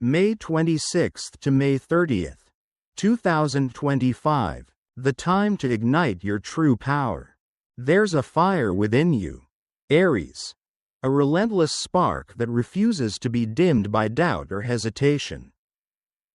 May 26th to May 30th, 2025. The time to ignite your true power. There's a fire within you, Aries. A relentless spark that refuses to be dimmed by doubt or hesitation.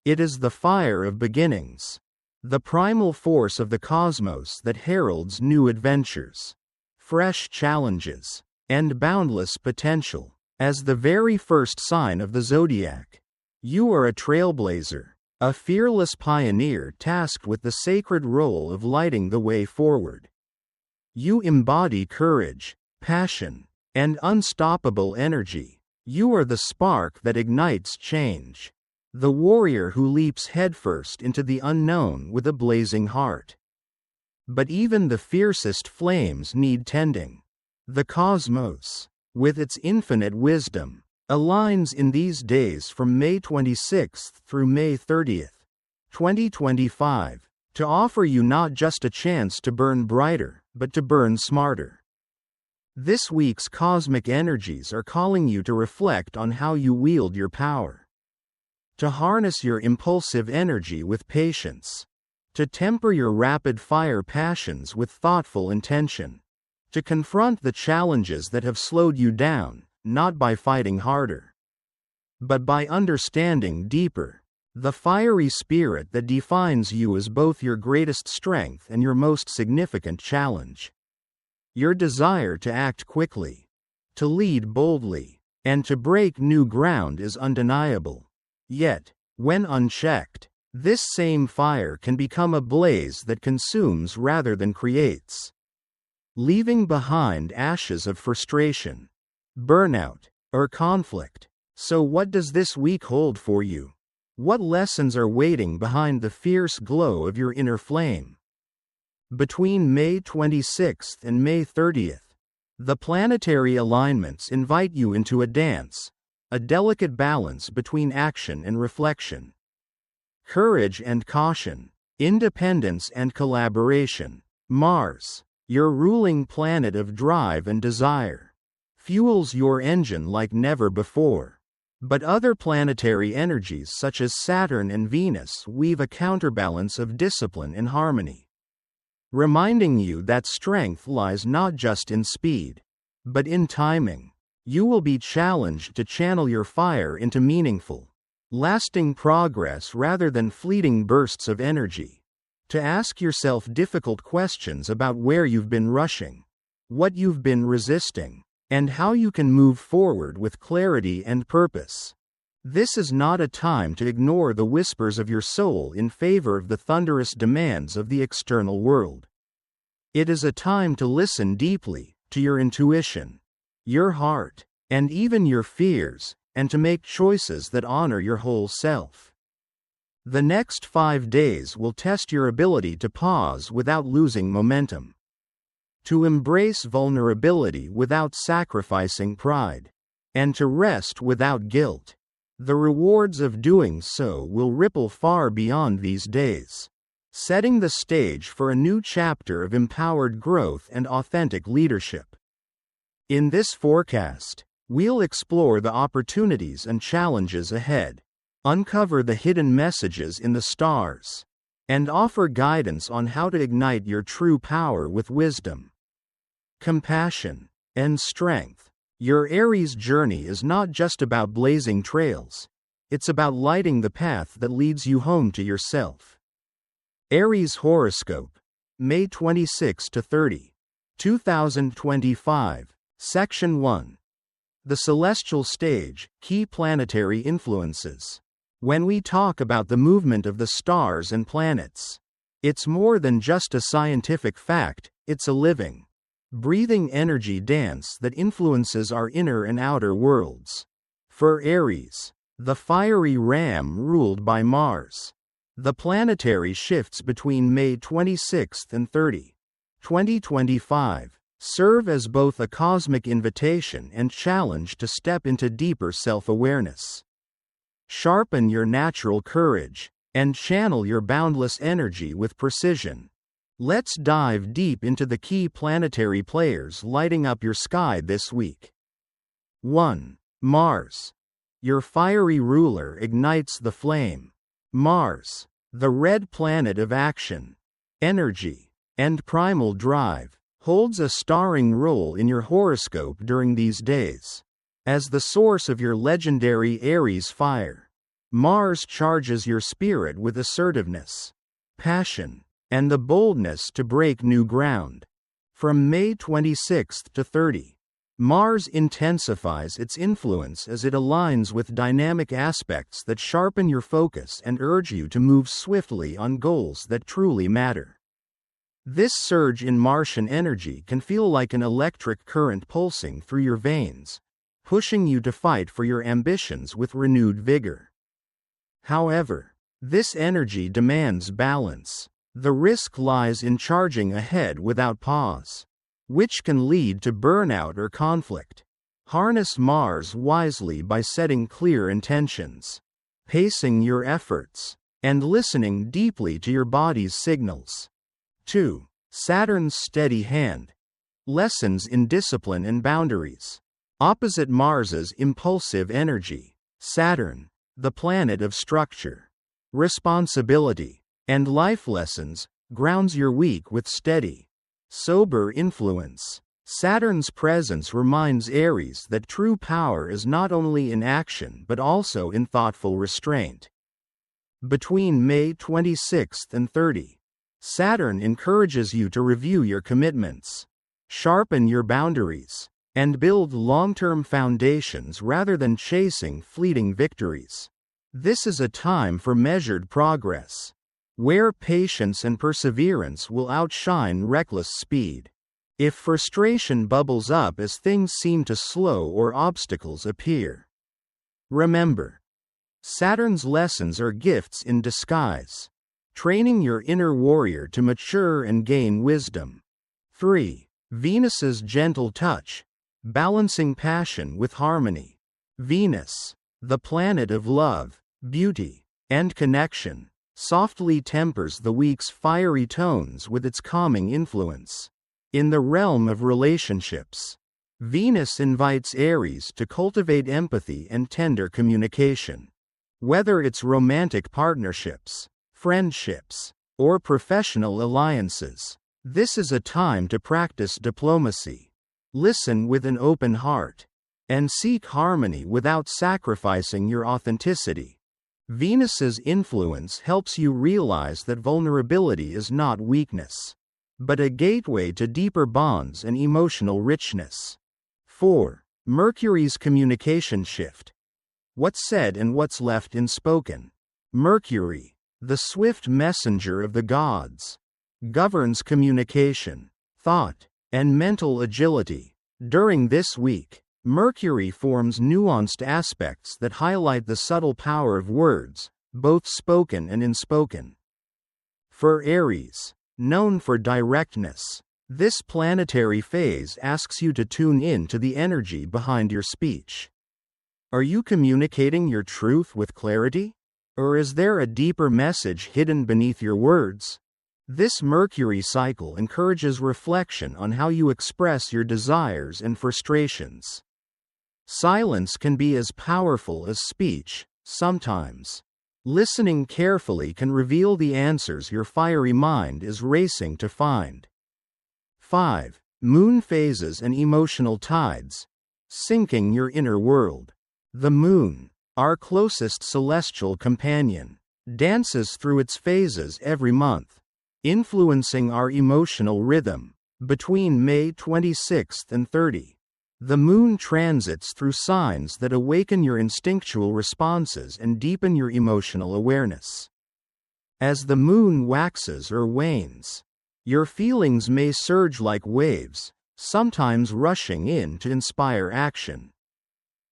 It is the fire of beginnings, the primal force of the cosmos that heralds new adventures, fresh challenges, and boundless potential. As the very first sign of the zodiac, you are a trailblazer, a fearless pioneer tasked with the sacred role of lighting the way forward. You embody courage, passion, and unstoppable energy. You are the spark that ignites change, the warrior who leaps headfirst into the unknown with a blazing heart. But even the fiercest flames need tending. The cosmos, with its infinite wisdom, aligns in these days from May 26th through May 30th, 2025, to offer you not just a chance to burn brighter, but to burn smarter. This week's cosmic energies are calling you to reflect on how you wield your power. To harness your impulsive energy with patience. To temper your rapid-fire passions with thoughtful intention. To confront the challenges that have slowed you down, not by fighting harder, but by understanding deeper. The fiery spirit that defines you is both your greatest strength and your most significant challenge. Your desire to act quickly, to lead boldly, and to break new ground is undeniable. Yet, when unchecked, this same fire can become a blaze that consumes rather than creates, leaving behind ashes of frustration, burnout, or conflict. So what does this week hold for you? What lessons are waiting behind the fierce glow of your inner flame? Between May 26th and May 30th, the planetary alignments invite you into a dance, a delicate balance between action and reflection, courage and caution, independence and collaboration. Mars, your ruling planet of drive and desire, fuels your engine like never before. But other planetary energies such as Saturn and Venus weave a counterbalance of discipline and harmony, reminding you that strength lies not just in speed, but in timing. You will be challenged to channel your fire into meaningful, lasting progress rather than fleeting bursts of energy. To ask yourself difficult questions about where you've been rushing, what you've been resisting, and how you can move forward with clarity and purpose. This is not a time to ignore the whispers of your soul in favor of the thunderous demands of the external world. It is a time to listen deeply to your intuition, your heart, and even your fears, and to make choices that honor your whole self. The next 5 days will test your ability to pause without losing momentum, to embrace vulnerability without sacrificing pride, and to rest without guilt. The rewards of doing so will ripple far beyond these days, setting the stage for a new chapter of empowered growth and authentic leadership. In this forecast, we'll explore the opportunities and challenges ahead, uncover the hidden messages in the stars, and offer guidance on how to ignite your true power with wisdom, compassion, and strength. Your Aries journey is not just about blazing trails, it's about lighting the path that leads you home to yourself. Aries Horoscope, May 26 to 30, 2025, Section 1. The Celestial Stage, Key Planetary Influences. When we talk about the movement of the stars and planets, it's more than just a scientific fact, it's a living, breathing energy dance that influences our inner and outer worlds. For Aries, the fiery ram ruled by Mars, the planetary shifts between May 26 and 30, 2025, serve as both a cosmic invitation and challenge to step into deeper self-awareness. Sharpen your natural courage, and channel your boundless energy with precision. Let's dive deep into the key planetary players lighting up your sky this week. 1. Mars. your fiery ruler, ignites the flame. Mars, the red planet of action, energy, and primal drive, holds a starring role in your horoscope during these days. As the source of your legendary Aries fire, Mars charges your spirit with assertiveness, passion, and the boldness to break new ground. From May 26th to 30, Mars intensifies its influence as it aligns with dynamic aspects that sharpen your focus and urge you to move swiftly on goals that truly matter. This surge in Martian energy can feel like an electric current pulsing through your veins, pushing you to fight for your ambitions with renewed vigor. However, this energy demands balance. The risk lies in charging ahead without pause, which can lead to burnout or conflict. Harness Mars wisely by setting clear intentions, pacing your efforts, and listening deeply to your body's signals. 2. Saturn's steady hand. Lessons in discipline and boundaries. Opposite Mars's impulsive energy, Saturn, the planet of structure, responsibility, and life lessons, grounds your week with steady, sober influence. Saturn's presence reminds Aries that true power is not only in action but also in thoughtful restraint. Between May 26th and 30, Saturn encourages you to review your commitments, sharpen your boundaries, and build long-term foundations rather than chasing fleeting victories. This is a time for measured progress, where patience and perseverance will outshine reckless speed. If frustration bubbles up as things seem to slow or obstacles appear, remember, Saturn's lessons are gifts in disguise, training your inner warrior to mature and gain wisdom. 3. Venus's gentle touch. Balancing passion with harmony. Venus, the planet of love, beauty, and connection, softly tempers the week's fiery tones with its calming influence. In the realm of relationships, Venus invites Aries to cultivate empathy and tender communication. Whether it's romantic partnerships, friendships, or professional alliances, this is a time to practice diplomacy. Listen with an open heart, and seek harmony without sacrificing your authenticity. Venus's influence helps you realize that vulnerability is not weakness, but a gateway to deeper bonds and emotional richness. 4. Mercury's communication shift. What's said and what's left unspoken. Mercury, the swift messenger of the gods, governs communication, thought, and mental agility. During this week, Mercury forms nuanced aspects that highlight the subtle power of words, both spoken and unspoken. For Aries, known for directness, this planetary phase asks you to tune in to the energy behind your speech. Are you communicating your truth with clarity? Or is there a deeper message hidden beneath your words? This Mercury cycle encourages reflection on how you express your desires and frustrations. Silence can be as powerful as speech, sometimes. Listening carefully can reveal the answers your fiery mind is racing to find. 5. Moon phases and emotional tides. Syncing your inner world. The moon, our closest celestial companion, dances through its phases every month, influencing our emotional rhythm. Between May 26th and 30, the moon transits through signs that awaken your instinctual responses and deepen your emotional awareness. As the moon waxes or wanes, your feelings may surge like waves, sometimes rushing in to inspire action,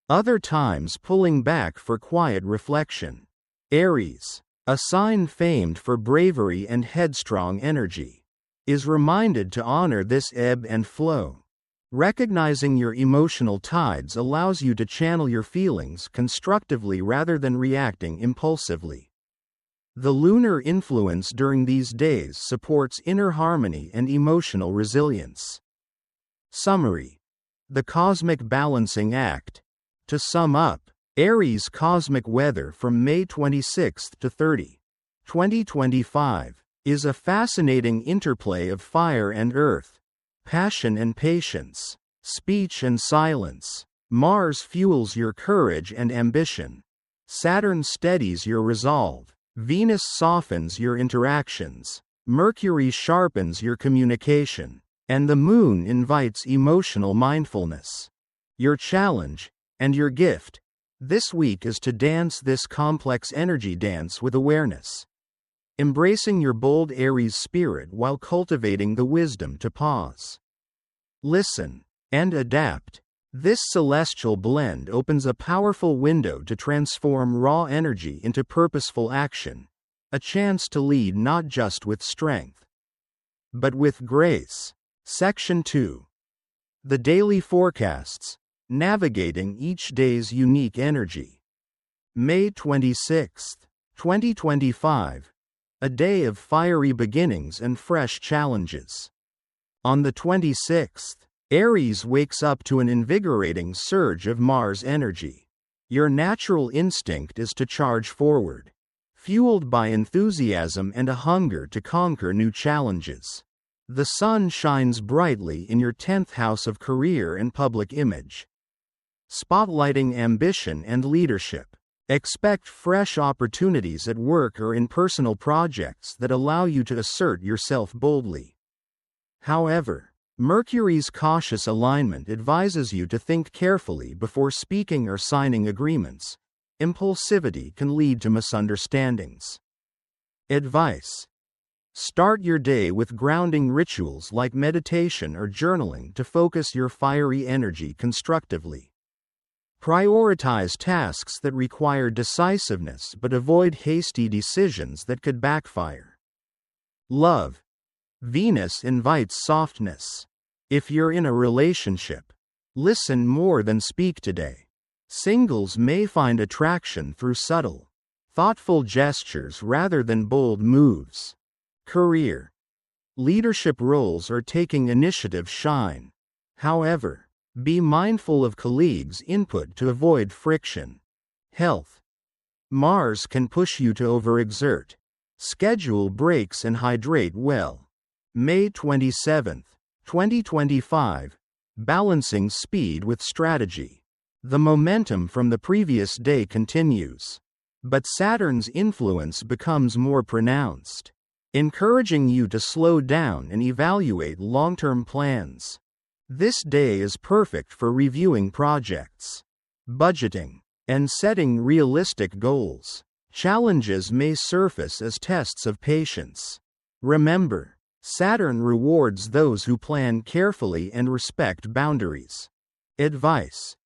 other times pulling back for quiet reflection. Aries, a sign famed for bravery and headstrong energy, is reminded to honor this ebb and flow. Recognizing your emotional tides allows you to channel your feelings constructively rather than reacting impulsively. The lunar influence during these days supports inner harmony and emotional resilience. Summary: the cosmic balancing act. To sum up, Aries cosmic weather from May 26 to 30, 2025, is a fascinating interplay of fire and earth, passion and patience, speech and silence. Mars fuels your courage and ambition. Saturn steadies your resolve. Venus softens your interactions. Mercury sharpens your communication. And the Moon invites emotional mindfulness. Your challenge, and your gift, this week is to dance this complex energy dance with awareness. Embracing your bold Aries spirit while cultivating the wisdom to pause, listen, and adapt. This celestial blend opens a powerful window to transform raw energy into purposeful action, a chance to lead not just with strength, but with grace. Section 2. The Daily Forecasts, Navigating Each Day's Unique Energy. May 26, 2025, a day of fiery beginnings and fresh challenges. On the 26th, Aries wakes up to an invigorating surge of Mars energy. Your natural instinct is to charge forward, fueled by enthusiasm and a hunger to conquer new challenges. The sun shines brightly in your 10th house of career and public image, spotlighting ambition and leadership. Expect fresh opportunities at work or in personal projects that allow you to assert yourself boldly. However, Mercury's cautious alignment advises you to think carefully before speaking or signing agreements. Impulsivity can lead to misunderstandings. Advice: start your day with grounding rituals like meditation or journaling to focus your fiery energy constructively. Prioritize tasks that require decisiveness but avoid hasty decisions that could backfire. Love: Venus invites softness. If you're in a relationship, listen more than speak today. Singles may find attraction through subtle, thoughtful gestures rather than bold moves. Career: leadership roles or taking initiative shine. However, be mindful of colleagues' input to avoid friction. Health: Mars can push you to overexert. Schedule breaks and hydrate well. May 27, 2025, balancing speed with strategy. The momentum from the previous day continues, but Saturn's influence becomes more pronounced, encouraging you to slow down and evaluate long-term plans. This day is perfect for reviewing projects, budgeting, and setting realistic goals. Challenges may surface as tests of patience. Remember, Saturn rewards those who plan carefully and respect boundaries. Advice: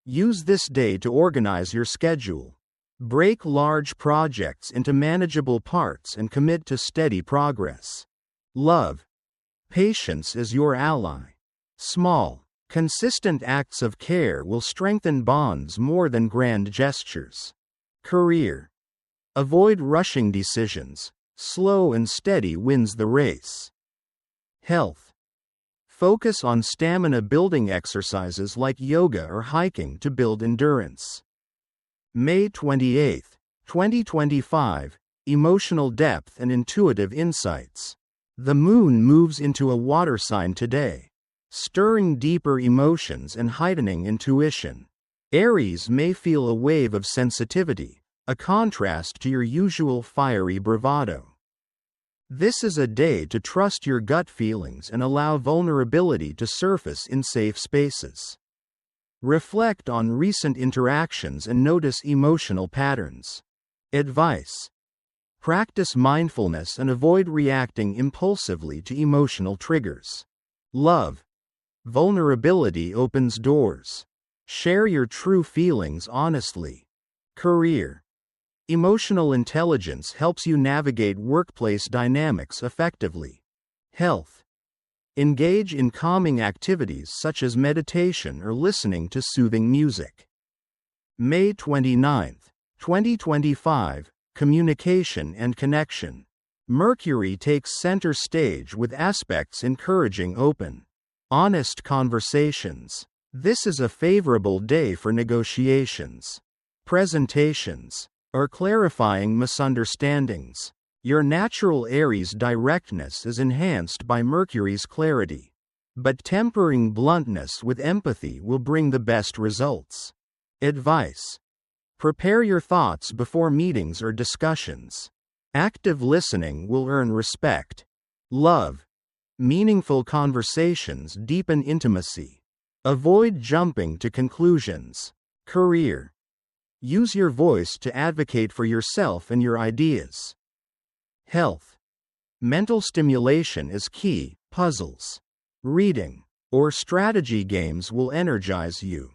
use this day to organize your schedule. Break large projects into manageable parts and commit to steady progress. Love: patience is your ally. Small, consistent acts of care will strengthen bonds more than grand gestures. Career: avoid rushing decisions. Slow and steady wins the race. Health: focus on stamina-building exercises like yoga or hiking to build endurance. May 28, 2025, emotional depth and intuitive insights. The Moon moves into a water sign today, stirring deeper emotions and heightening intuition. Aries may feel a wave of sensitivity, a contrast to your usual fiery bravado. This is a day to trust your gut feelings and allow vulnerability to surface in safe spaces. Reflect on recent interactions and notice emotional patterns. Advice: practice mindfulness and avoid reacting impulsively to emotional triggers. Love: vulnerability opens doors. Share your true feelings honestly. Career: emotional intelligence helps you navigate workplace dynamics effectively. Health: engage in calming activities such as meditation or listening to soothing music. May 29, 2025, communication and connection. Mercury takes center stage with aspects encouraging open, honest conversations. This is a favorable day for negotiations. presentations, or clarifying misunderstandings. Your natural Aries directness is enhanced by Mercury's clarity, but tempering bluntness with empathy will bring the best results. Advice: prepare your thoughts before meetings or discussions. Active listening will earn respect. Love: meaningful conversations deepen intimacy. Avoid jumping to conclusions. Career: use your voice to advocate for yourself and your ideas. Health: mental stimulation is key. Puzzles, reading, or strategy games will energize you.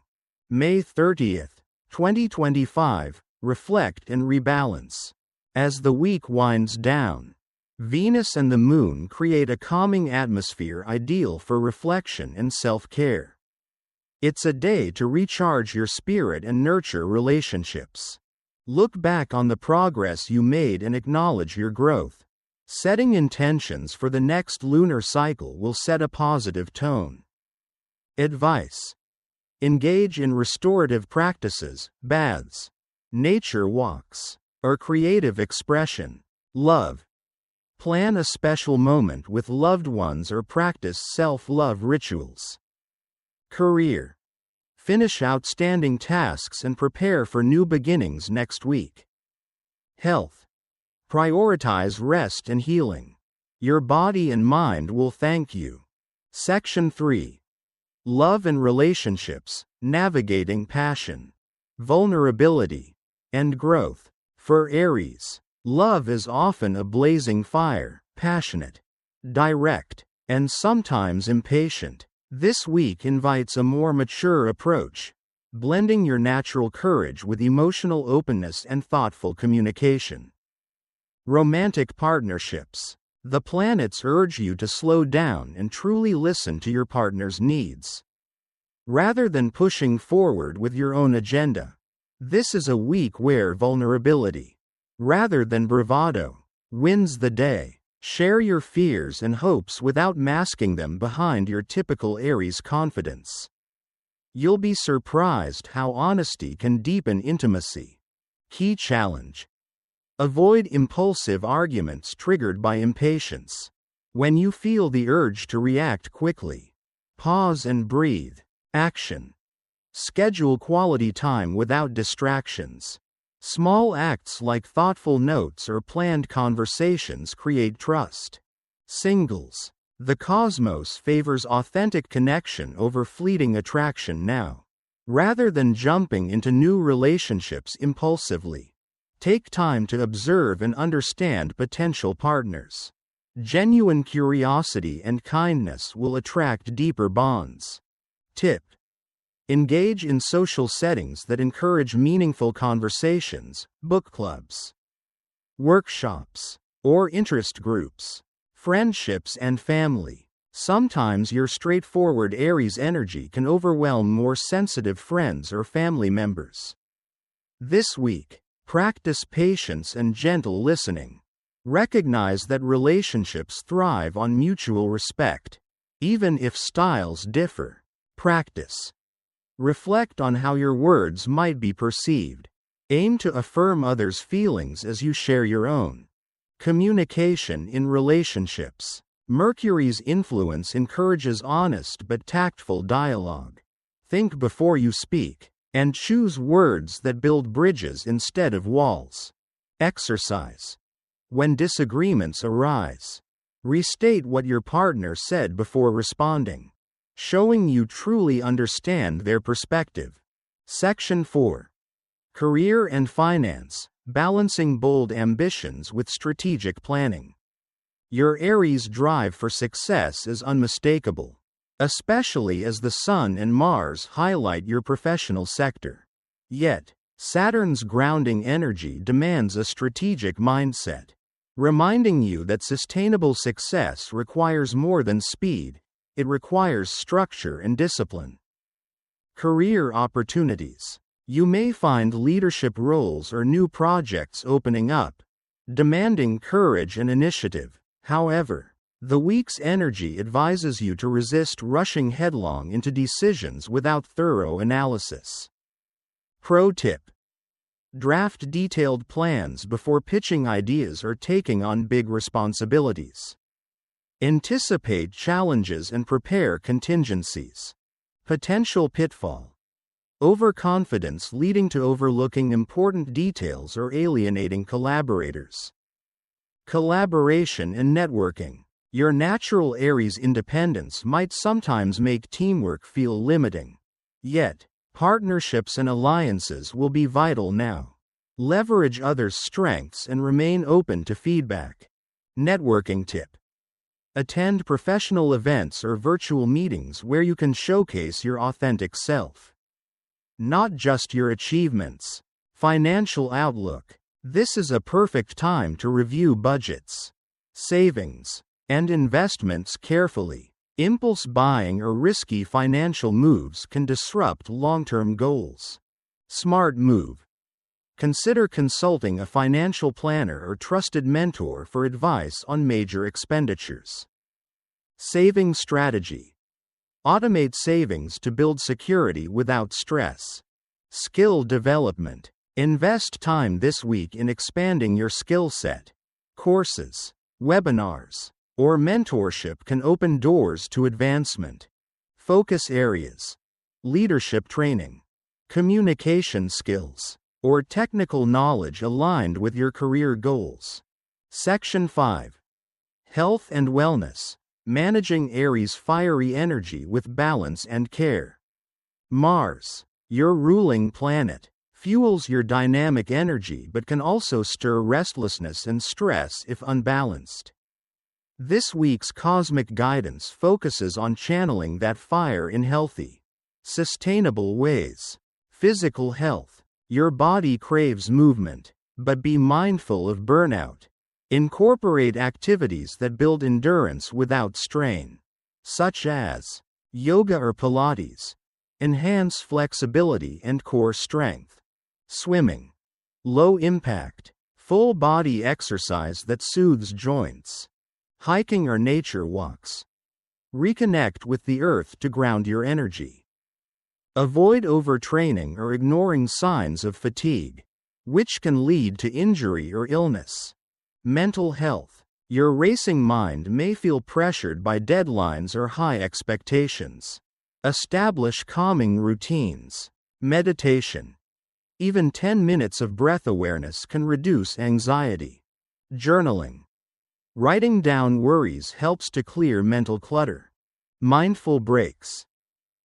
May 30th, 2025, reflect and rebalance. As the week winds down, Venus and the Moon create a calming atmosphere ideal for reflection and self-care. It's a day to recharge your spirit and nurture relationships. Look back on the progress you made and acknowledge your growth. Setting intentions for the next lunar cycle will set a positive tone. Advice: engage in restorative practices, baths, nature walks, or creative expression. Love: plan a special moment with loved ones or practice self-love rituals. Career: finish outstanding tasks and prepare for new beginnings next week. Health: prioritize rest and healing. Your body and mind will thank you. Section 3. Love and relationships, navigating passion, vulnerability, and growth. For Aries, love is often a blazing fire, passionate, direct, and sometimes impatient. This week invites a more mature approach, blending your natural courage with emotional openness and thoughtful communication. Romantic partnerships. The planets urge you to slow down and truly listen to your partner's needs, rather than pushing forward with your own agenda. This is a week where vulnerability, rather than bravado, wins the day. Share your fears and hopes without masking them behind your typical Aries confidence. You'll be surprised how honesty can deepen intimacy. Key challenge: avoid impulsive arguments triggered by impatience. When you feel the urge to react quickly, pause and breathe. Action: schedule quality time without distractions. Small acts like thoughtful notes or planned conversations create trust. Singles: the cosmos favors authentic connection over fleeting attraction now. Rather than jumping into new relationships impulsively, take time to observe and understand potential partners. Genuine curiosity and kindness will attract deeper bonds. Tip: engage in social settings that encourage meaningful conversations, book clubs, workshops, or interest groups. Friendships and family. Sometimes your straightforward Aries energy can overwhelm more sensitive friends or family members. This week, practice patience and gentle listening. Recognize that relationships thrive on mutual respect, even if styles differ. Practice: reflect on how your words might be perceived. Aim to affirm others' feelings as you share your own. Communication in relationships. Mercury's influence encourages honest but tactful dialogue. Think before you speak, and choose words that build bridges instead of walls. Exercise: when disagreements arise, restate what your partner said before responding, showing you truly understand their perspective. Section 4. Career and finance, balancing bold ambitions with strategic planning. Your Aries drive for success is unmistakable, especially as the Sun and Mars highlight your professional sector. Yet, Saturn's grounding energy demands a strategic mindset, reminding you that sustainable success requires more than speed. It requires structure and discipline. Career opportunities. You may find leadership roles or new projects opening up, demanding courage and initiative. However, the week's energy advises you to resist rushing headlong into decisions without thorough analysis. Pro tip: Draft detailed plans before pitching ideas or taking on big responsibilities. Anticipate challenges and prepare contingencies. Potential pitfall. Overconfidence leading to overlooking important details or alienating collaborators. Collaboration and networking. Your natural Aries independence might sometimes make teamwork feel limiting. Yet, partnerships and alliances will be vital now. Leverage others' strengths and remain open to feedback. Networking tip. Attend professional events or virtual meetings where you can showcase your authentic self. Not just your achievements. Financial outlook. This is a perfect time to review budgets, savings, and investments carefully. Impulse buying or risky financial moves can disrupt long-term goals. Smart move. Consider consulting a financial planner or trusted mentor for advice on major expenditures. Saving strategy. Automate savings to build security without stress. Skill development. Invest time this week in expanding your skill set. Courses, webinars, or mentorship can open doors to advancement. Focus areas. Leadership training, communication skills, or technical knowledge aligned with your career goals. Section 5. Health and wellness. Managing Aries' fiery energy with balance and care. Mars, your ruling planet, fuels your dynamic energy but can also stir restlessness and stress if unbalanced. This week's cosmic guidance focuses on channeling that fire in healthy, sustainable ways. Physical health. Your body craves movement, but be mindful of burnout. Incorporate activities that build endurance without strain, such as yoga or Pilates. Enhance flexibility and core strength. Swimming. Low impact, full body exercise that soothes joints. Hiking or nature walks. Reconnect with the earth to ground your energy. Avoid overtraining or ignoring signs of fatigue, which can lead to injury or illness. Mental health. Your racing mind may feel pressured by deadlines or high expectations. Establish calming routines. Meditation. Even 10 minutes of breath awareness can reduce anxiety. Journaling. Writing down worries helps to clear mental clutter. Mindful breaks.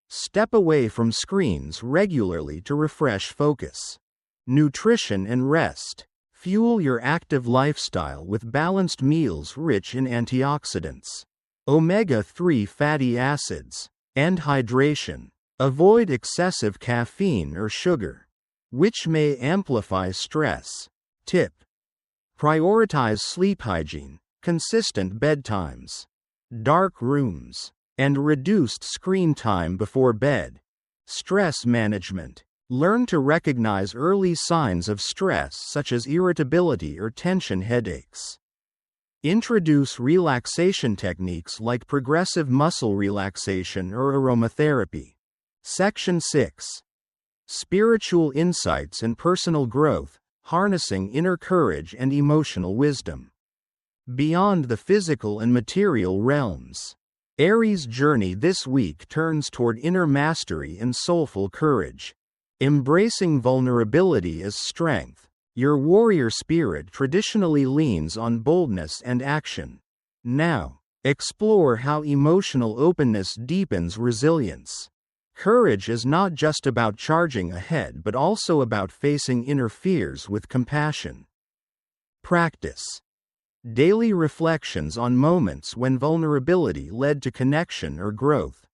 Step away from screens regularly to refresh focus. Nutrition and rest. Fuel your active lifestyle with balanced meals rich in antioxidants, omega-3 fatty acids, and hydration. Avoid excessive caffeine or sugar, which may amplify stress. Tip. Prioritize sleep hygiene, consistent bedtimes, dark rooms, and reduced screen time before bed. Stress management. Learn to recognize early signs of stress such as irritability or tension headaches. Introduce relaxation techniques like progressive muscle relaxation or aromatherapy. Section 6. Spiritual insights and personal growth, harnessing inner courage and emotional wisdom. Beyond the physical and material realms, Aries' journey this week turns toward inner mastery and soulful courage. Embracing vulnerability as strength, your warrior spirit traditionally leans on boldness and action. Now, explore how emotional openness deepens resilience. Courage is not just about charging ahead but also about facing inner fears with compassion. Practice. Daily reflections on moments when vulnerability led to connection or growth.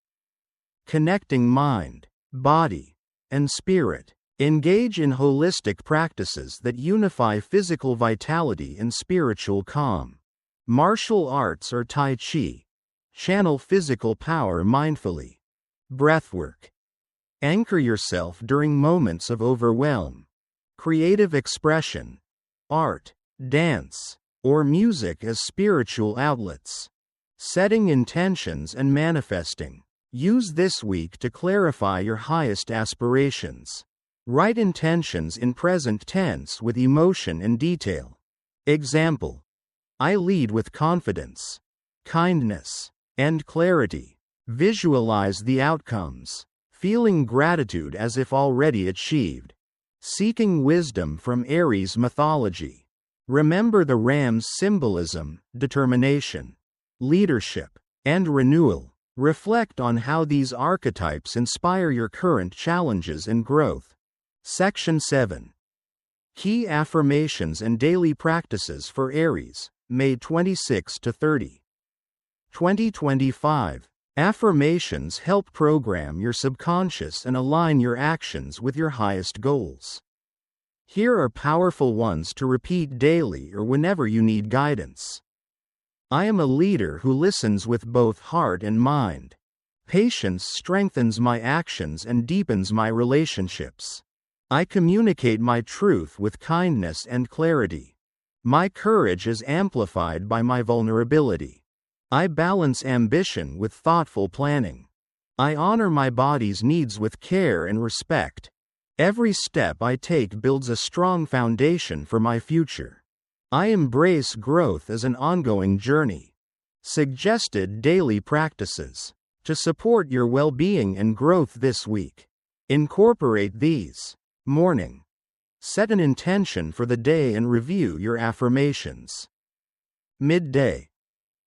Connecting mind, body, and spirit. Engage in holistic practices that unify physical vitality and spiritual calm. Martial arts or Tai Chi. Channel physical power mindfully. Breathwork. Anchor yourself during moments of overwhelm. Creative expression. Art, dance, or music as spiritual outlets. Setting intentions and manifesting. Use this week to clarify your highest aspirations. Write intentions in present tense with emotion and detail. Example: I lead with confidence, kindness, and clarity. Visualize the outcomes, feeling gratitude as if already achieved. Seeking wisdom from Aries mythology. Remember the ram's symbolism, determination, leadership, and renewal. Reflect on how these archetypes inspire your current challenges and growth. Section 7. Key affirmations and daily practices for Aries, May 26 to 30. 2025. Affirmations help program your subconscious and align your actions with your highest goals. Here are powerful ones to repeat daily or whenever you need guidance. I am a leader who listens with both heart and mind. Patience strengthens my actions and deepens my relationships. I communicate my truth with kindness and clarity. My courage is amplified by my vulnerability. I balance ambition with thoughtful planning. I honor my body's needs with care and respect. Every step I take builds a strong foundation for my future. I embrace growth as an ongoing journey. Suggested daily practices to support your well-being and growth this week. Incorporate these. Morning. Set an intention for the day and review your affirmations. Midday.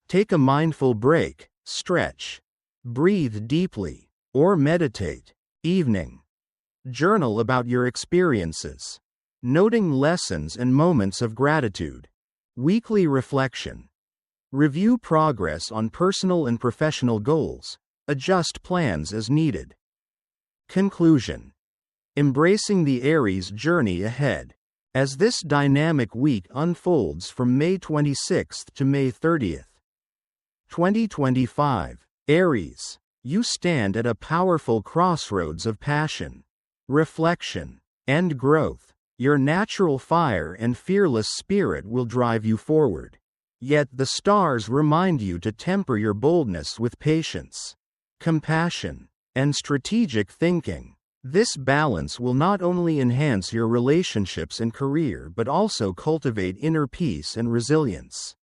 Take a mindful break, stretch, breathe deeply, or meditate. Evening. Journal about your experiences, noting lessons and moments of gratitude. Weekly reflection. Review progress on personal and professional goals. Adjust plans as needed. Conclusion. Embracing the Aries journey ahead. As this dynamic week unfolds from May 26th to May 30th, 2025, Aries, you stand at a powerful crossroads of passion, reflection, and growth. Your natural fire and fearless spirit will drive you forward. Yet the stars remind you to temper your boldness with patience, compassion, and strategic thinking. This balance will not only enhance your relationships and career but also cultivate inner peace and resilience.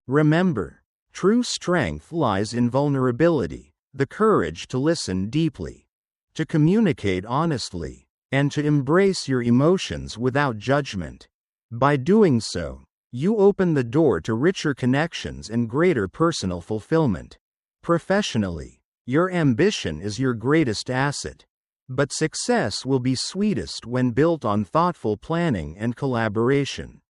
Remember, true strength lies in vulnerability, the courage to listen deeply, to communicate honestly, and to embrace your emotions without judgment. By doing so, you open the door to richer connections and greater personal fulfillment. Professionally, your ambition is your greatest asset. But success will be sweetest when built on thoughtful planning and collaboration.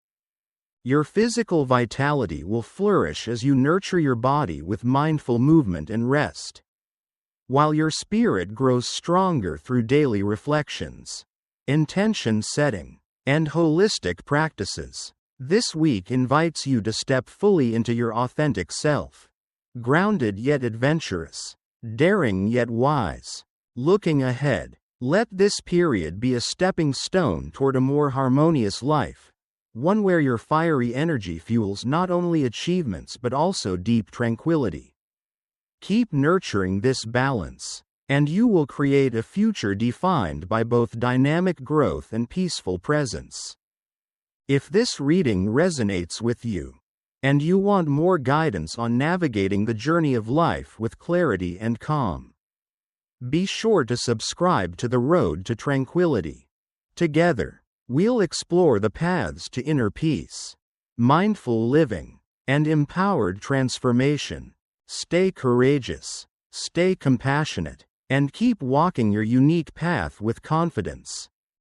Your physical vitality will flourish as you nurture your body with mindful movement and rest, while your spirit grows stronger through daily reflections, intention setting, and holistic practices. This week invites you to step fully into your authentic self, grounded yet adventurous, daring yet wise. Looking ahead, let this period be a stepping stone toward a more harmonious life, one where your fiery energy fuels not only achievements but also deep tranquility. Keep nurturing this balance, and you will create a future defined by both dynamic growth and peaceful presence. If this reading resonates with you, and you want more guidance on navigating the journey of life with clarity and calm, be sure to subscribe to The Road to Tranquility. Together, we'll explore the paths to inner peace, mindful living, and empowered transformation. Stay courageous, stay compassionate, and keep walking your unique path with confidence.